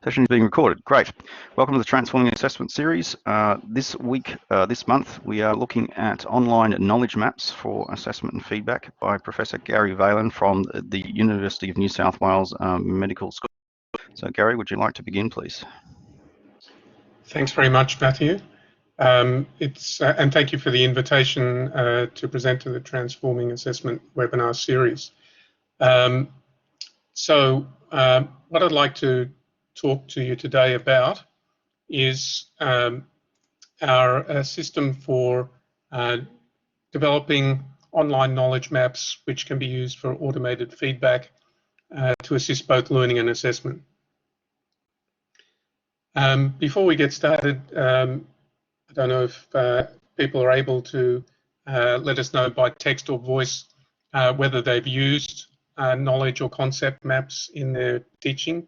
Session is being recorded. Great. Welcome to the Transforming Assessment series. This month, we are looking at online knowledge maps for assessment and feedback by Professor Gary Velan from the University of New South Wales Medical School. So, Gary, would you like to begin, please? Thanks very much, Matthew. And thank you for the invitation to present to the Transforming Assessment webinar series. What I'd like to talk to you today about is our system for developing online knowledge maps which can be used for automated feedback to assist both learning and assessment. Before we get started, I don't know if people are able to let us know by text or voice whether they've used knowledge or concept maps in their teaching.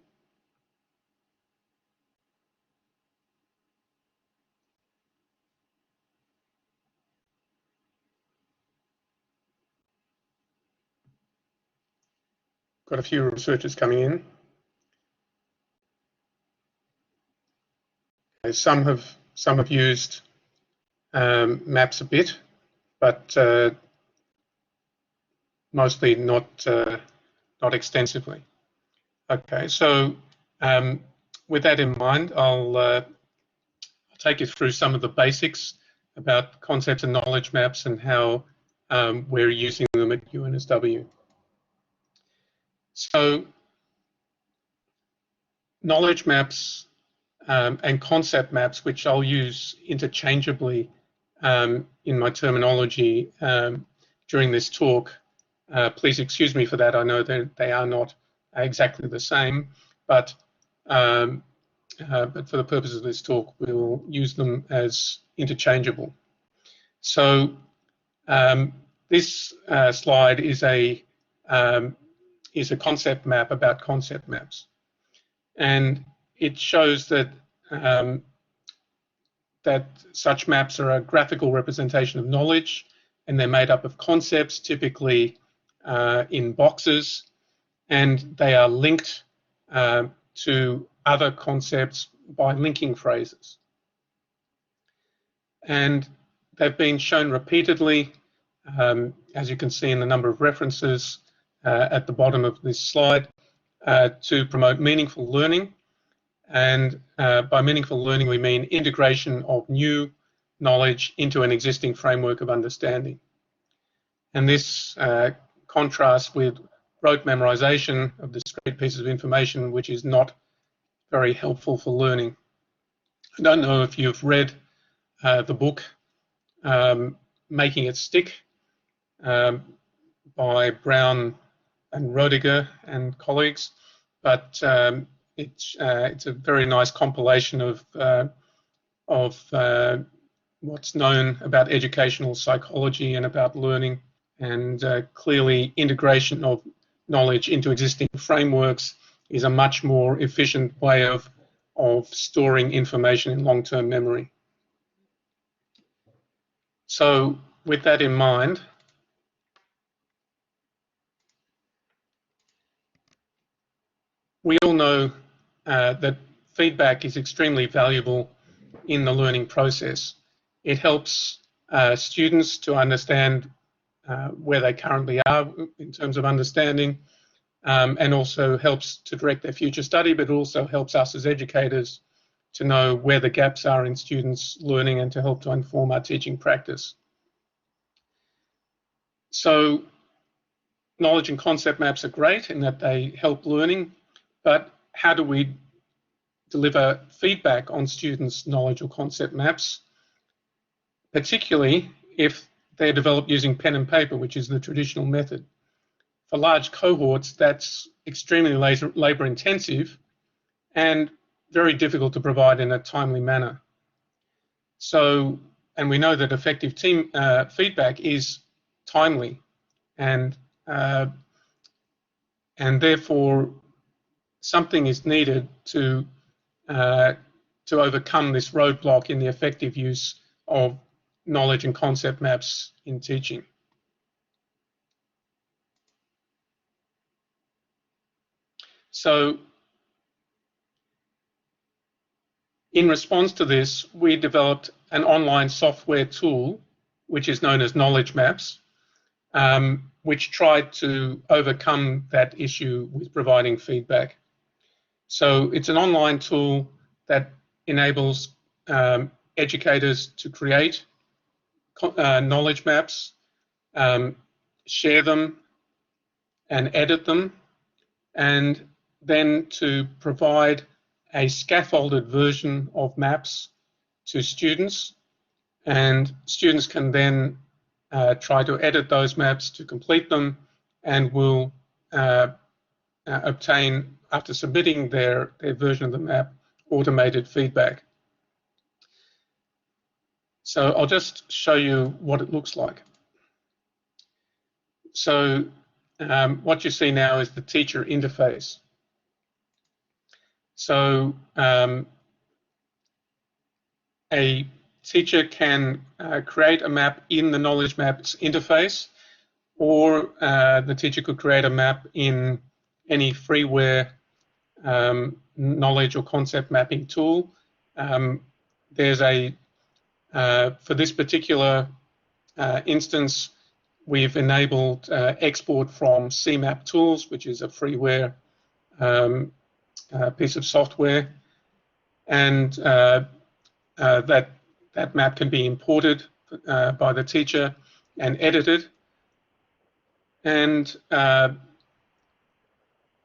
Got a few researchers coming in. Some have used maps a bit, but mostly not extensively. Okay, so with that in mind, I'll take you through some of the basics about concepts and knowledge maps and how we're using them at UNSW. So knowledge maps and concept maps, which I'll use interchangeably in my terminology during this talk. Please excuse me for that. I know that they are not exactly the same, but for the purpose of this talk, we'll use them as interchangeable. So this slide is a concept map about concept maps, and it shows that that such maps are a graphical representation of knowledge, and they're made up of concepts, typically in boxes, and they are linked to other concepts by linking phrases. And they've been shown repeatedly, as you can see in the number of references at the bottom of this slide, to promote meaningful learning. And by meaningful learning, we mean integration of new knowledge into an existing framework of understanding. And this contrasts with rote memorization of discrete pieces of information, which is not very helpful for learning. I don't know if you've read the book Making It Stick by Brown and Roediger and colleagues, but it's a very nice compilation of what's known about educational psychology and about learning, and clearly integration of knowledge into existing frameworks is a much more efficient way of storing information in long-term memory. So with that in mind, we all know that feedback is extremely valuable in the learning process. It helps students to understand where they currently are in terms of understanding, and also helps to direct their future study, but also helps us as educators to know where the gaps are in students' learning and to help to inform our teaching practice. So knowledge and concept maps are great in that they help learning, but how do we deliver feedback on students' knowledge or concept maps, particularly if they're developed using pen and paper, which is the traditional method? For large cohorts, that's extremely labor intensive and very difficult to provide in a timely manner. So, and we know that effective team feedback is timely, and therefore something is needed to overcome this roadblock in the effective use of knowledge and concept maps in teaching. So in response to this, we developed an online software tool, which is known as Knowledge Maps, which tried to overcome that issue with providing feedback. So it's an online tool that enables educators to create knowledge maps, share them and edit them, and then to provide a scaffolded version of maps to students, and students can then try to edit those maps to complete them, and will obtain, after submitting their version of the map, automated feedback. So I'll just show you what it looks like. So what you see now is the teacher interface. So a teacher can create a map in the Knowledge Maps interface, or the teacher could create a map in any freeware knowledge or concept mapping tool. There's for this particular instance, we've enabled export from CMap Tools, which is a freeware piece of software, and that map can be imported by the teacher and edited, and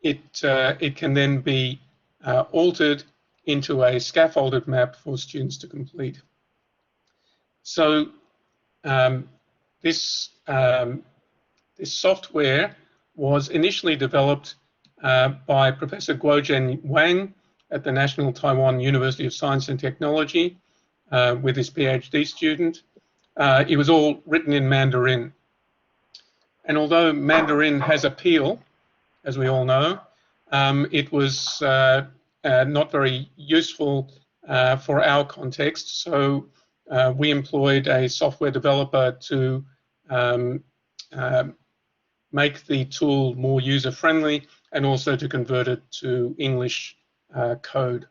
it can then be altered into a scaffolded map for students to complete. So this software was initially developed by Professor Guozhen Wang at the National Taiwan University of Science and Technology with his PhD student. It was all written in Mandarin. And although Mandarin has appeal, as we all know, it was not very useful for our context. So we employed a software developer to make the tool more user-friendly, and also to convert it to English code.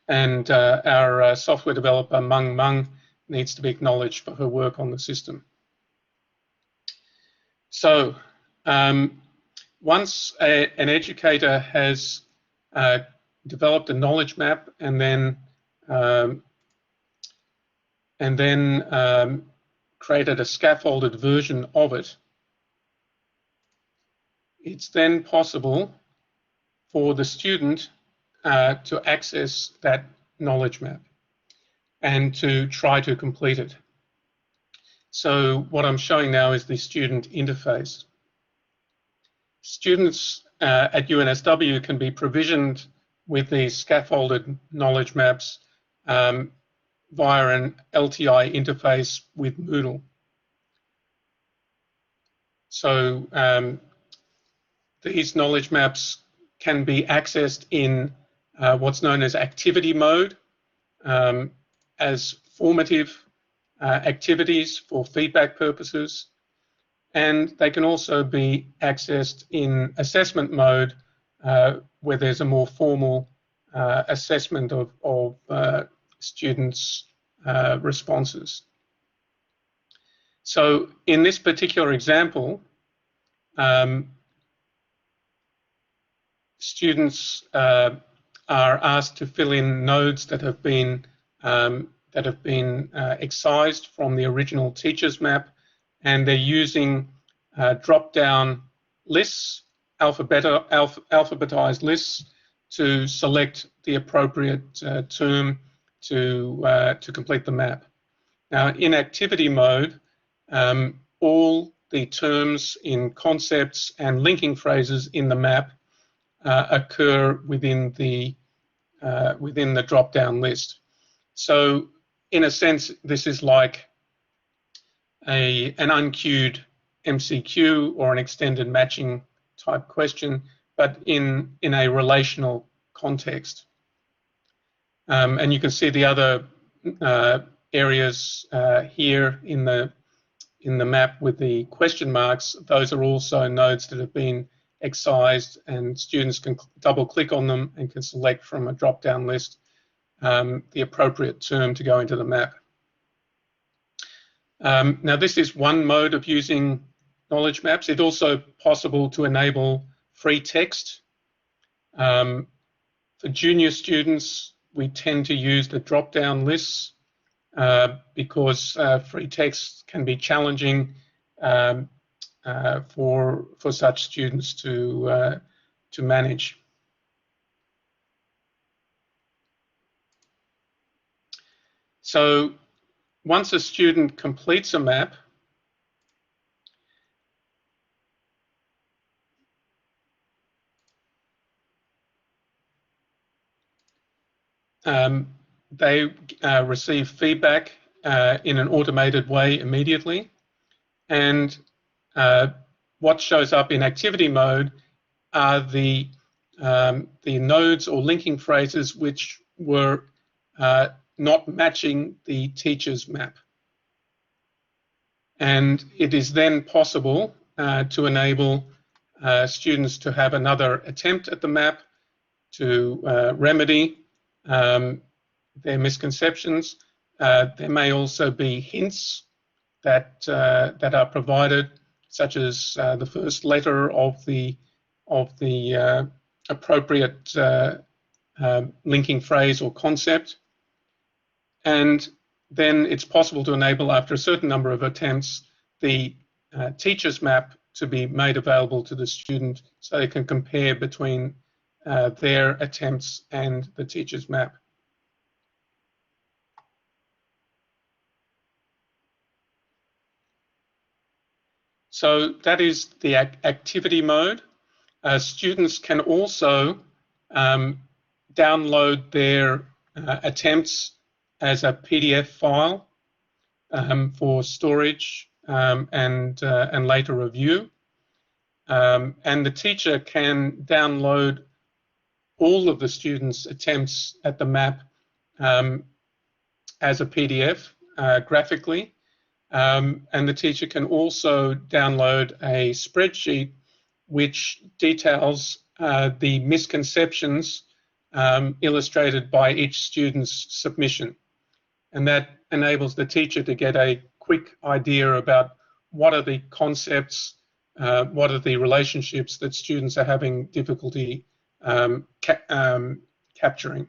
And our software developer, Meng Meng, needs to be acknowledged for her work on the system. So once an educator has developed a knowledge map and then created a scaffolded version of it, it's then possible for the student to access that knowledge map and to try to complete it. So what I'm showing now is the student interface. Students at UNSW can be provisioned with these scaffolded knowledge maps via an LTI interface with Moodle. So these knowledge maps can be accessed in what's known as activity mode, as formative activities for feedback purposes, and they can also be accessed in assessment mode, where there's a more formal assessment of students' responses. So in this particular example, students are asked to fill in nodes that have been excised from the original teacher's map, and they're using drop-down lists, alphabetized lists, to select the appropriate term to complete the map. Now, in activity mode, all the terms in concepts and linking phrases in the map occur within the drop-down list. So, in a sense, this is like an unqueued MCQ or an extended matching type question, but in a relational context. And you can see the other areas here in the map with the question marks. Those are also nodes that have been excised, and students can double click on them and can select from a drop-down list the appropriate term to go into the map. Now, this is one mode of using knowledge maps. It's also possible to enable free text. For junior students, we tend to use the drop-down lists because free text can be challenging for such students to manage. So once a student completes a map, they receive feedback in an automated way immediately. And what shows up in activity mode are the nodes or linking phrases which were not matching the teacher's map. And it is then possible to enable students to have another attempt at the map, to remedy their misconceptions. There may also be hints that are provided, such as the first letter of the appropriate linking phrase or concept. And then it's possible to enable, after a certain number of attempts, the teacher's map to be made available to the student so they can compare between their attempts and the teacher's map. So that is the activity mode. Students can also download their attempts as a PDF file for storage and later review. And the teacher can download all of the students' attempts at the map as a PDF graphically. And the teacher can also download a spreadsheet which details the misconceptions illustrated by each student's submission. And that enables the teacher to get a quick idea about what are the concepts, what are the relationships that students are having difficulty capturing.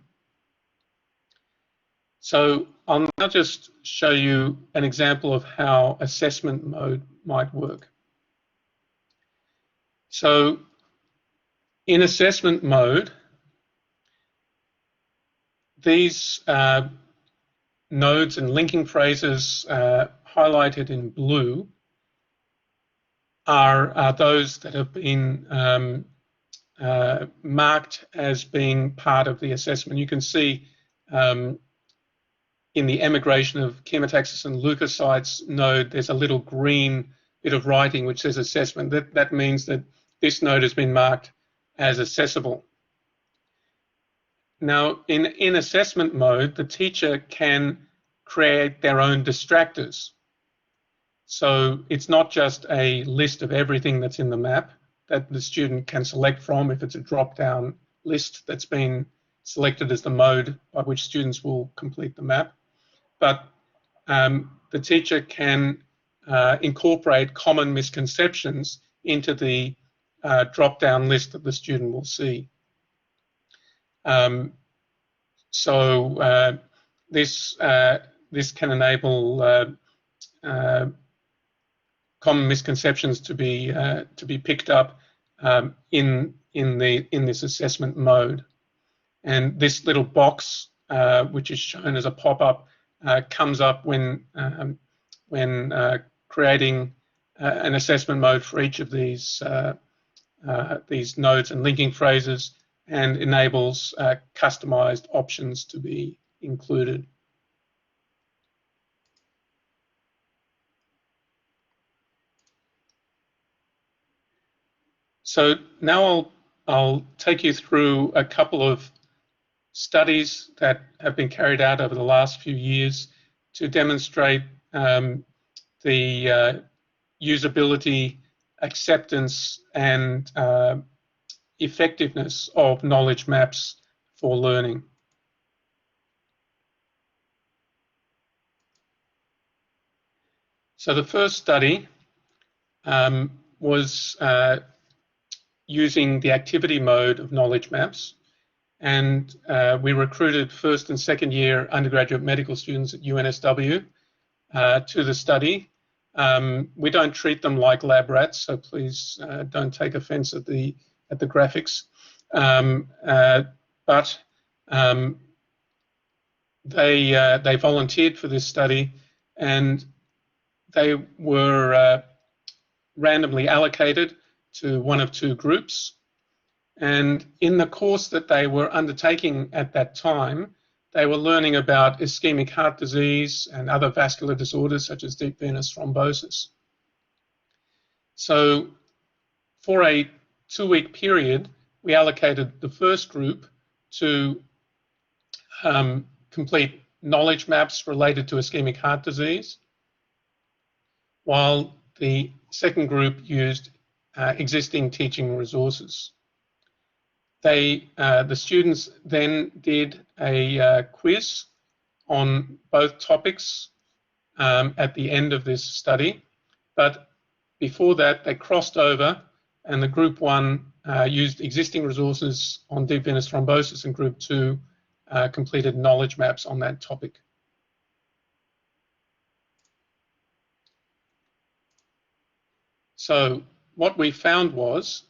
So I'll now just show you an example of how assessment mode might work. So in assessment mode, these nodes and linking phrases highlighted in blue are those that have been marked as being part of the assessment. You can see in the emigration of chemotaxis and leukocytes node, there's a little green bit of writing which says assessment. That means that this node has been marked as accessible. Now, in assessment mode, the teacher can create their own distractors. So it's not just a list of everything that's in the map that the student can select from if it's a drop-down list that's been selected as the mode by which students will complete the map. But the teacher can incorporate common misconceptions into the drop-down list that the student will see. This can enable common misconceptions to be picked up in this assessment mode. And this little box, which is shown as a pop-up, comes up when creating an assessment mode for each of these nodes and linking phrases, and enables customized options to be included. So now I'll take you through a couple of studies that have been carried out over the last few years to demonstrate the usability, acceptance, and effectiveness of knowledge maps for learning. So the first study was using the activity mode of knowledge maps, and we recruited first and second year undergraduate medical students at UNSW to the study. We don't treat them like lab rats, so please don't take offense at the graphics. But they volunteered for this study, and they were randomly allocated to one of two groups. And in the course that they were undertaking at that time, they were learning about ischemic heart disease and other vascular disorders such as deep venous thrombosis. So for a 2-week period, we allocated the first group to complete knowledge maps related to ischemic heart disease, while the second group used existing teaching resources. The students then did a quiz on both topics at the end of this study, but before that they crossed over, and the group 1 used existing resources on deep venous thrombosis, and group 2 completed knowledge maps on that topic. So what we found was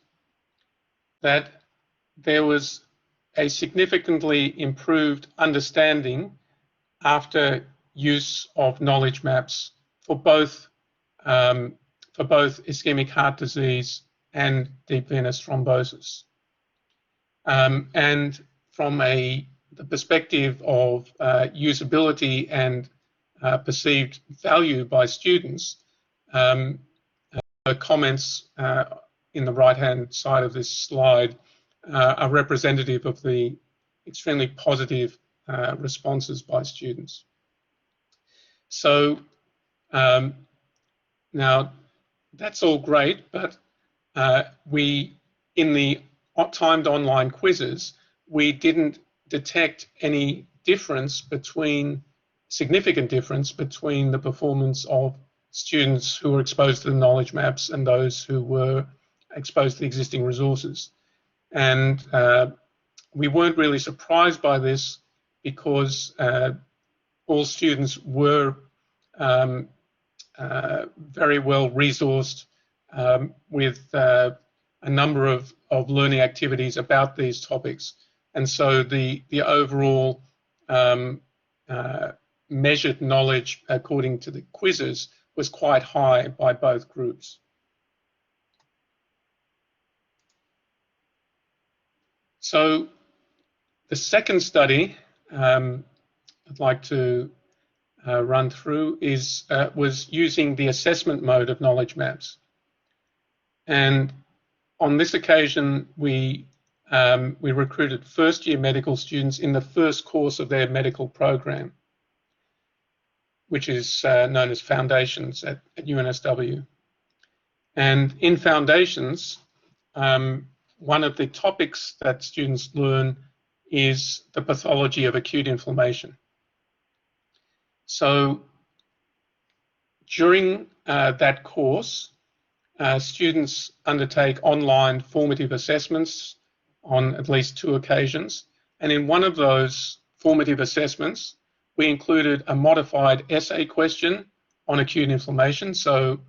that there was a significantly improved understanding after use of knowledge maps for both ischemic heart disease and deep venous thrombosis. And from the perspective of usability and perceived value by students, the comments in the right-hand side of this slide are representative of the extremely positive responses by students. So now that's all great, but in the timed online quizzes, we didn't detect any significant difference between the performance of students who were exposed to the knowledge maps and those who were exposed to the existing resources. And we weren't really surprised by this, because all students were very well resourced with a number of learning activities about these topics. And so the overall measured knowledge, according to the quizzes, was quite high by both groups. So the second study I'd like to run through was using the assessment mode of knowledge maps. And on this occasion, we recruited first-year medical students in the first course of their medical program, which is known as Foundations at UNSW. And in Foundations, one of the topics that students learn is the pathology of acute inflammation. So during that course, students undertake online formative assessments on at least 2 occasions. And in one of those formative assessments, we included a modified essay question on acute inflammation, so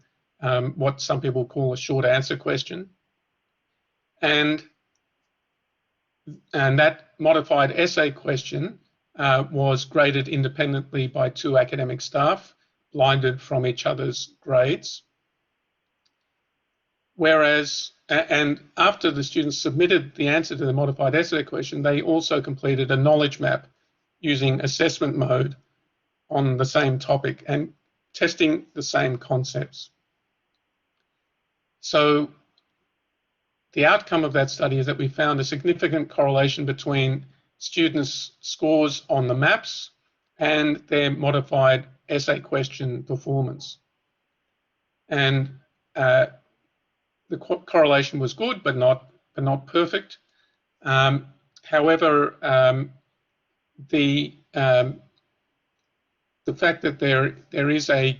what some people call a short answer question. And that modified essay question was graded independently by 2 academic staff, blinded from each other's grades. Whereas, and after the students submitted the answer to the modified essay question, they also completed a knowledge map using assessment mode on the same topic and testing the same concepts. So the outcome of that study is that we found a significant correlation between students' scores on the maps and their modified essay question performance. And the correlation was good, but not perfect. However, the fact that there is a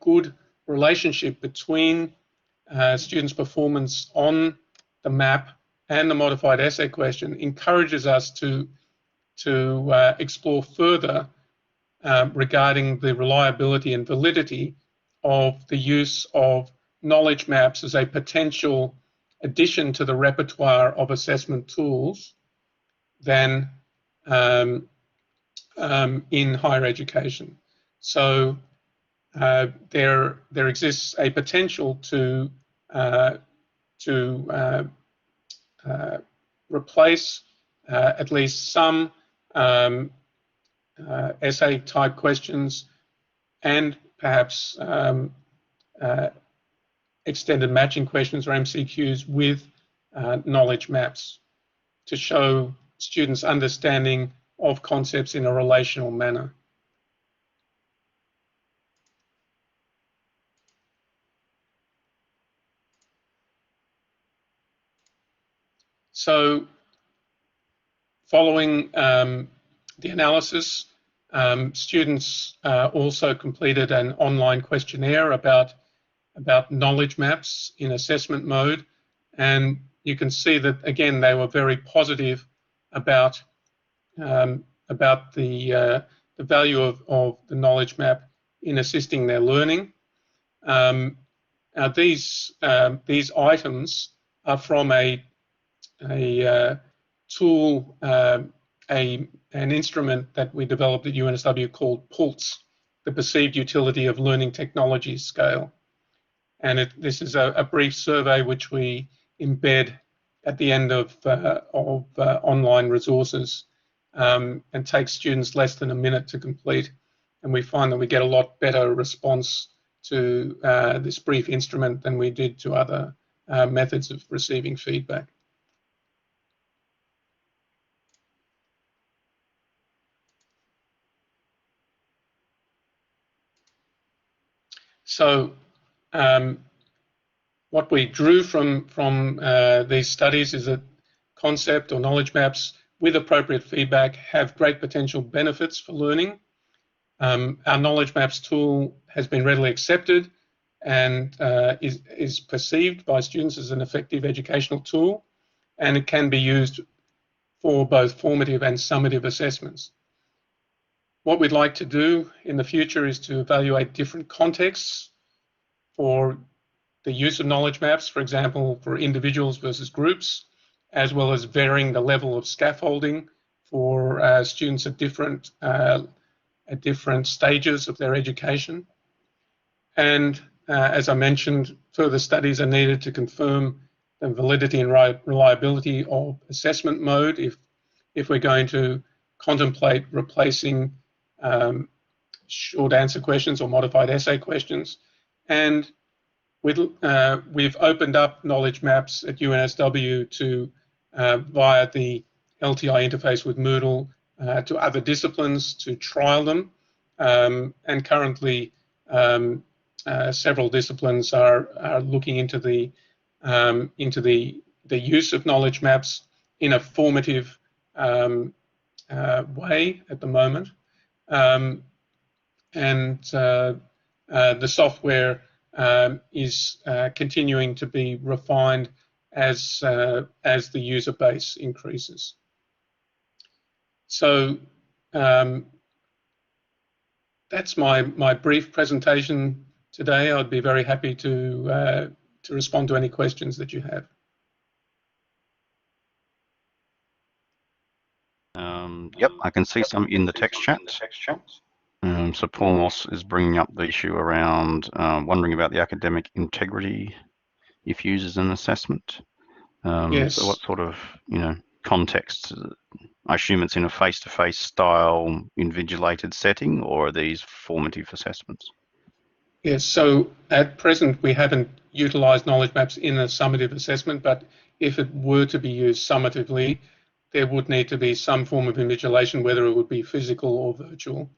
good relationship between students' performance on the map and the modified essay question encourages us to explore further regarding the reliability and validity of the use of knowledge maps as a potential addition to the repertoire of assessment tools than in higher education. So there exists a potential to replace at least some essay type questions and perhaps extended matching questions or MCQs with knowledge maps to show students' understanding of concepts in a relational manner. So following the analysis, students also completed an online questionnaire about knowledge maps in assessment mode, and you can see that again they were very positive about the value of the knowledge map in assisting their learning. Now these items are from a tool, an instrument that we developed at UNSW called PULSE, the Perceived Utility of Learning Technologies Scale. And this is a brief survey which we embed at the end of online resources and takes students less than a minute to complete. And we find that we get a lot better response to this brief instrument than we did to other methods of receiving feedback. So what we drew from these studies is that concept or knowledge maps with appropriate feedback have great potential benefits for learning. Our knowledge maps tool has been readily accepted and is perceived by students as an effective educational tool, and it can be used for both formative and summative assessments. What we'd like to do in the future is to evaluate different contexts for the use of knowledge maps, for example, for individuals versus groups, as well as varying the level of scaffolding for students at different stages of their education. And as I mentioned, further studies are needed to confirm the validity and reliability of assessment mode if we're going to contemplate replacing short answer questions or modified essay questions. And we've opened up knowledge maps at UNSW to via the LTI interface with Moodle to other disciplines to trial them, and currently several disciplines are looking into the use of knowledge maps in a formative way at the moment, and the software is continuing to be refined as the user base increases. So that's my brief presentation today. I'd be very happy to respond to any questions that you have. Yep, I can see some in the text chat. So Paul Moss is bringing up the issue around wondering about the academic integrity if used as an assessment. Yes. So what sort of context? I assume it's in a face-to-face style invigilated setting, or are these formative assessments? Yes, so at present we haven't utilised knowledge maps in a summative assessment, but if it were to be used summatively, there would need to be some form of invigilation, whether it would be physical or virtual.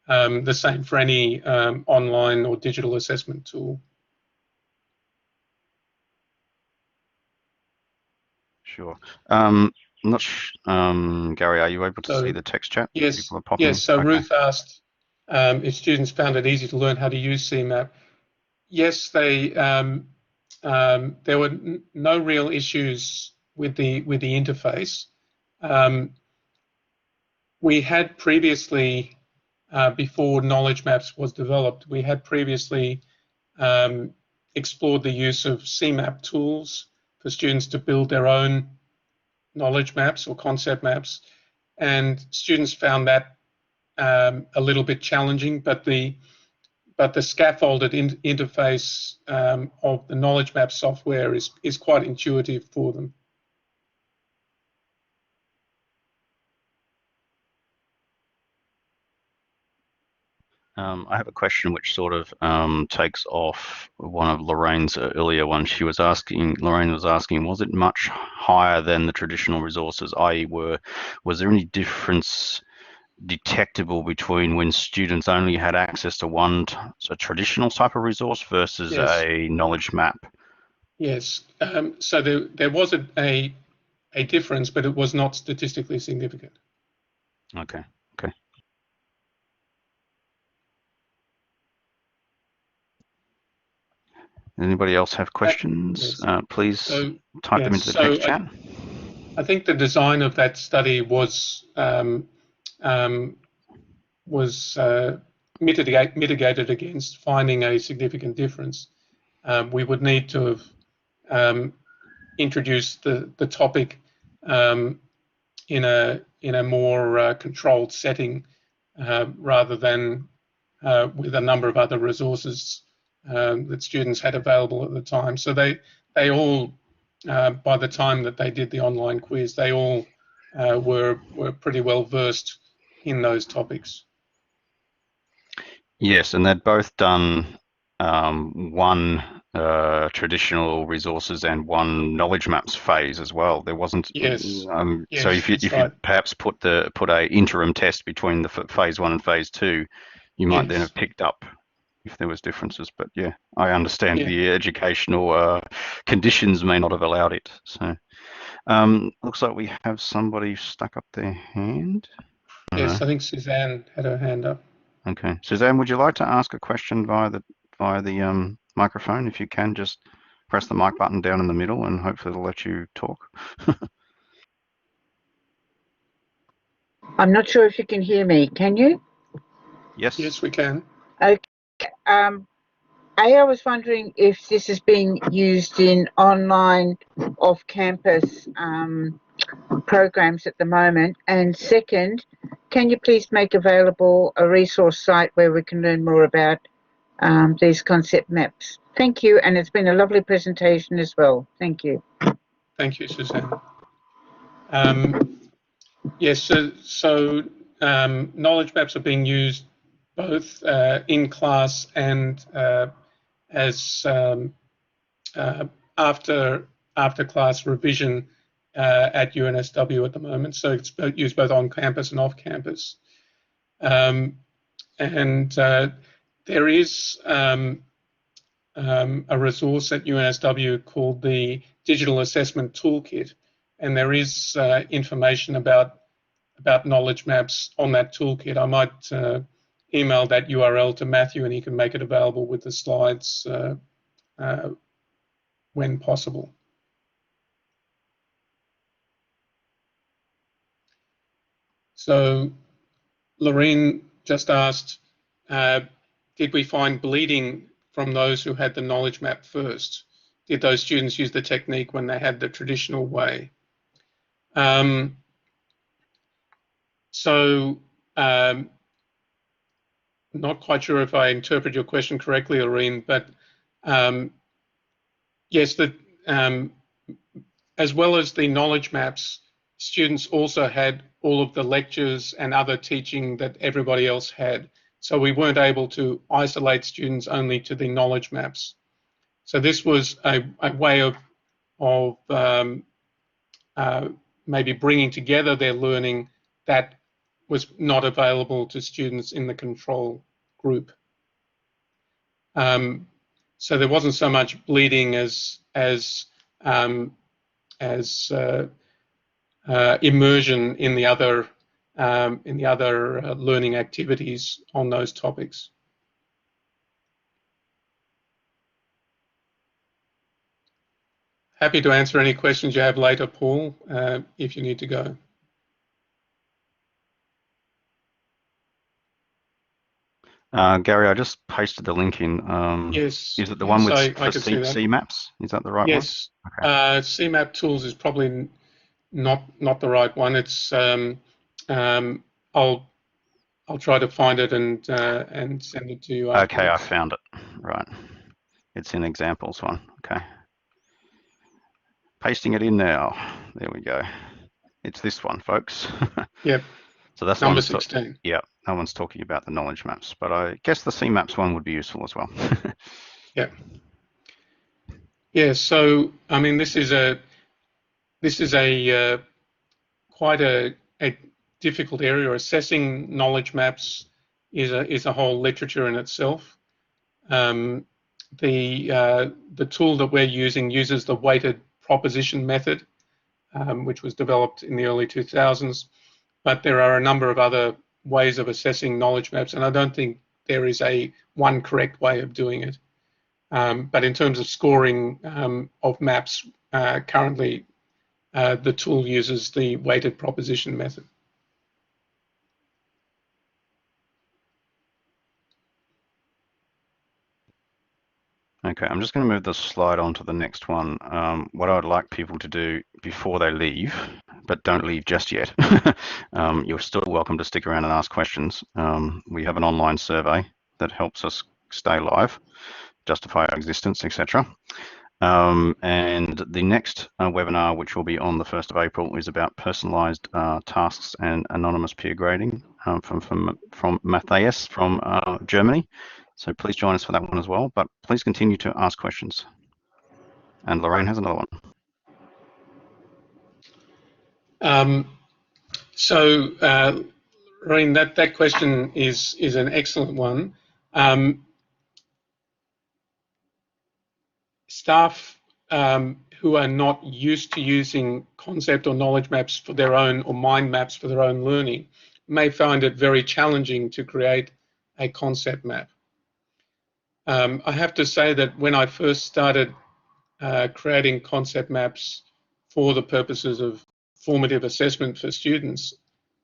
The same for any online or digital assessment tool. Sure. Gary, are you able to see the text chat? Yes. Yes. So okay. Ruth asked if students found it easy to learn how to use CMAP. yes, there were no real issues with the interface. We had previously, before knowledge maps was developed, we had previously explored the use of CMAP tools for students to build their own knowledge maps or concept maps, and students found that a little bit challenging, but the scaffolded interface of the knowledge map software is quite intuitive for them. I have a question which sort of takes off one of Lorraine's earlier ones. Lorraine was asking, was it much higher than the traditional resources, i.e. was there any difference detectable between when students only had access to a traditional type of resource versus Yes. a knowledge map? Yes. So there was a difference, but it was not statistically significant. Okay. Anybody else have questions? Yes. Please type them into the text chat. I think the design of that study was mitigated against finding a significant difference. We would need to have introduced the topic in a more controlled setting rather than with a number of other resources that students had available at the time. So they all, by the time that they did the online quiz, they all were pretty well versed in those topics. Yes, and they'd both done one traditional resources and one knowledge maps phase as well. There wasn't. Yes. So if you perhaps put a interim test between the phase 1 and phase 2, you might then have picked up if there was differences. But yeah, I understand the educational conditions may not have allowed it. So looks like we have somebody stuck up their hand. Yes, I think Suzanne had her hand up. Okay, Suzanne, would you like to ask a question via the microphone? If you can, just press the mic button down in the middle, and hopefully it'll let you talk. I'm not sure if you can hear me. Can you? Yes. Yes, we can. Okay. I was wondering if this is being used in online, off-campus programs at the moment. And second, can you please make available a resource site where we can learn more about these concept maps? Thank you, and it's been a lovely presentation as well. Thank you. Thank you, Suzanne. Yes, so knowledge maps are being used both in class and as after class revision at UNSW at the moment. So it's used both on campus and off campus. And there is a resource at UNSW called the Digital Assessment Toolkit, and there is information about knowledge maps on that toolkit. I might email that URL to Matthew, and he can make it available with the slides when possible. So Lorraine just asked, did we find bleeding from those who had the knowledge map first? Did those students use the technique when they had the traditional way? Not quite sure if I interpret your question correctly, Lorraine, but yes, as well as the knowledge maps, students also had all of the lectures and other teaching that everybody else had. So we weren't able to isolate students only to the knowledge maps. So this was a way of maybe bringing together their learning that was not available to students in the control group. So there wasn't so much bleeding as immersion in the other learning activities on those topics. happy to answer any questions you have later, Paul, if you need to go. Gary, I just pasted the link in. Yes. Is it the one Yes, with I for could see that. CMAPs? Is that the right one? Yes. Okay. CMAP tools is probably not the right one. It's I'll try to find it and send it to you afterwards. Okay, I found it. Right. It's in examples one. Okay. Pasting it in now. There we go. It's this one, folks. Yep. So that's Number 16. Yeah, no one's talking about the knowledge maps, but I guess the CMAPs one would be useful as well. Yeah. Yeah. So I mean, this is a quite a difficult area. Assessing knowledge maps is a whole literature in itself. The tool that we're using uses the weighted proposition method, which was developed in the early 2000s. But there are a number of other ways of assessing knowledge maps, and I don't think there is one correct way of doing it. But in terms of scoring of maps, currently the tool uses the weighted proposition method. Okay, I'm just going to move the slide on to the next one. What I would like people to do before they leave, but don't leave just yet, you're still welcome to stick around and ask questions. We have an online survey that helps us stay live, justify our existence, etc. And the next webinar, which will be on the 1st of April, is about personalized tasks and anonymous peer grading from Matthias from Germany. So please join us for that one as well, but please continue to ask questions. And Lorraine has another one. Lorraine, that question is an excellent one. Staff who are not used to using concept or knowledge maps for their own, or mind maps for their own learning, may find it very challenging to create a concept map. I have to say that when I first started creating concept maps for the purposes of formative assessment for students,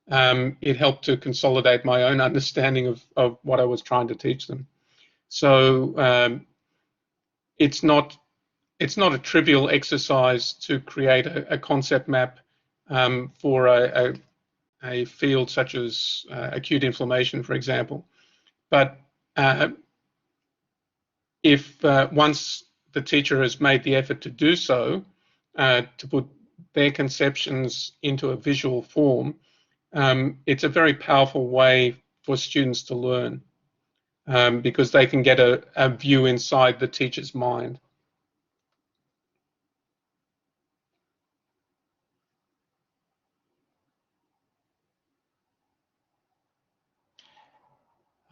it helped to consolidate my own understanding of what I was trying to teach them. So it's not a trivial exercise to create a concept map for a field such as acute inflammation, for example. But if once the teacher has made the effort to do so, to put their conceptions into a visual form, it's a very powerful way for students to learn because they can get a view inside the teacher's mind.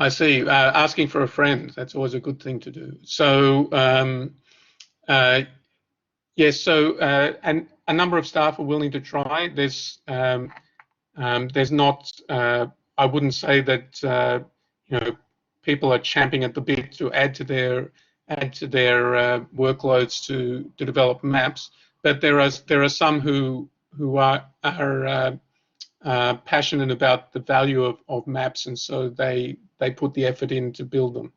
I see. Asking for a friend, that's always a good thing to do. So, yes, so and a number of staff are willing to try. There's not, I wouldn't say that, people are champing at the bit to add to their workloads to develop maps, but there are some who are passionate about the value of maps, and so they put the effort in to build them.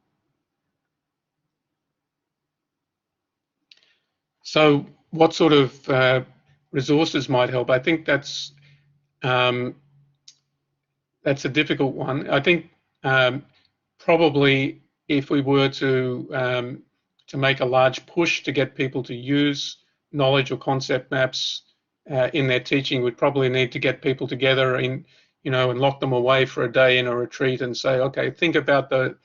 So what sort of resources might help? I think that's a difficult one. I think probably if we were to make a large push to get people to use knowledge or concept maps in their teaching, we'd probably need to get people together and lock them away for a day in a retreat and say, okay, think about the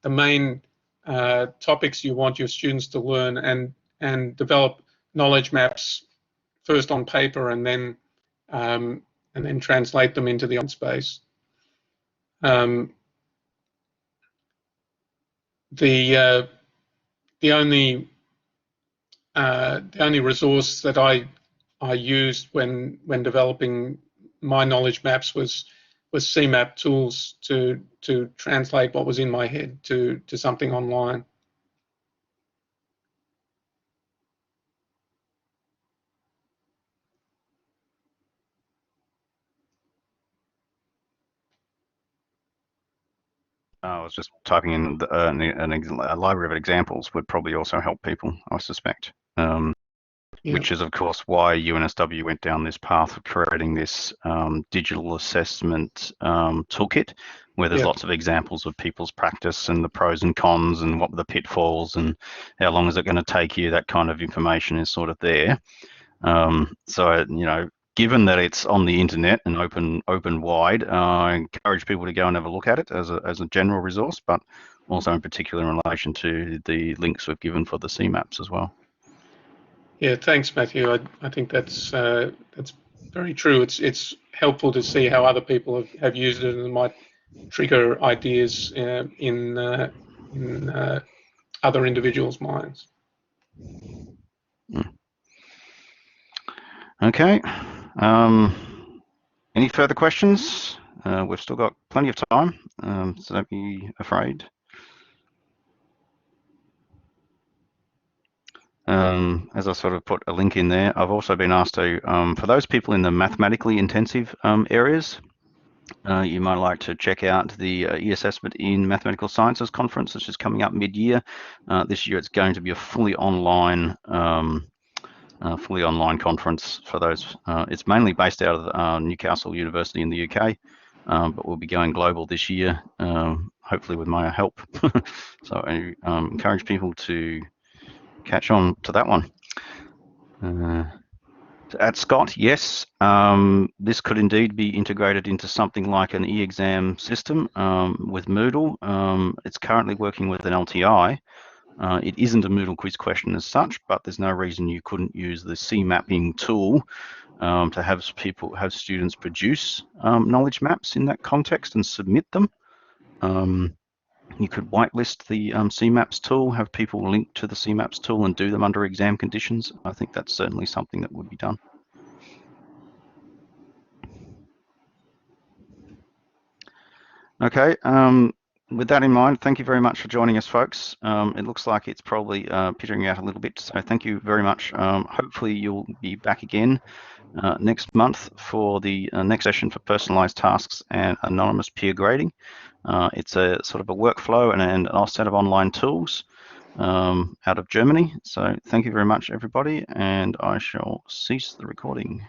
main topics you want your students to learn and develop knowledge maps first on paper and then translate them into the on space. The only resource that I used when developing my knowledge maps was CMAP tools to translate what was in my head to something online. I was just typing in a library of examples would probably also help people, I suspect. Yeah. Which is, of course, why UNSW went down this path of creating this digital assessment toolkit, where there's Yeah. lots of examples of people's practice and the pros and cons and what were the pitfalls and how long is it going to take you. That kind of information is sort of there. So, you know, given that it's on the internet and open wide, I encourage people to go and have a look at it as a general resource, but also in particular in relation to the links we've given for the CMAPs as well. Yeah, thanks, Matthew. I think that's very true. It's helpful to see how other people have used it, and it might trigger ideas in other individuals' minds. Okay. Any further questions? We've still got plenty of time, so don't be afraid. As I sort of put a link in there, I've also been asked to, for those people in the mathematically intensive areas, you might like to check out the e-assessment in mathematical sciences conference, which is coming up mid-year. This year it's going to be a fully online conference for those. It's mainly based out of Newcastle University in the UK, but we'll be going global this year, hopefully with my help. So I encourage people to catch on to that one. At Scott, yes, this could indeed be integrated into something like an e-exam system with Moodle. It's currently working with an LTI. It isn't a Moodle quiz question as such, but there's no reason you couldn't use the C-mapping tool to have students produce knowledge maps in that context and submit them. You could whitelist the CMAPS tool, have people link to the CMAPS tool and do them under exam conditions. I think that's certainly something that would be done. Okay, with that in mind, thank you very much for joining us, folks. It looks like it's probably petering out a little bit, so thank you very much. Hopefully you'll be back again next month for the next session for personalized tasks and anonymous peer grading. It's a sort of a workflow and a set of online tools out of Germany. So thank you very much, everybody, and I shall cease the recording.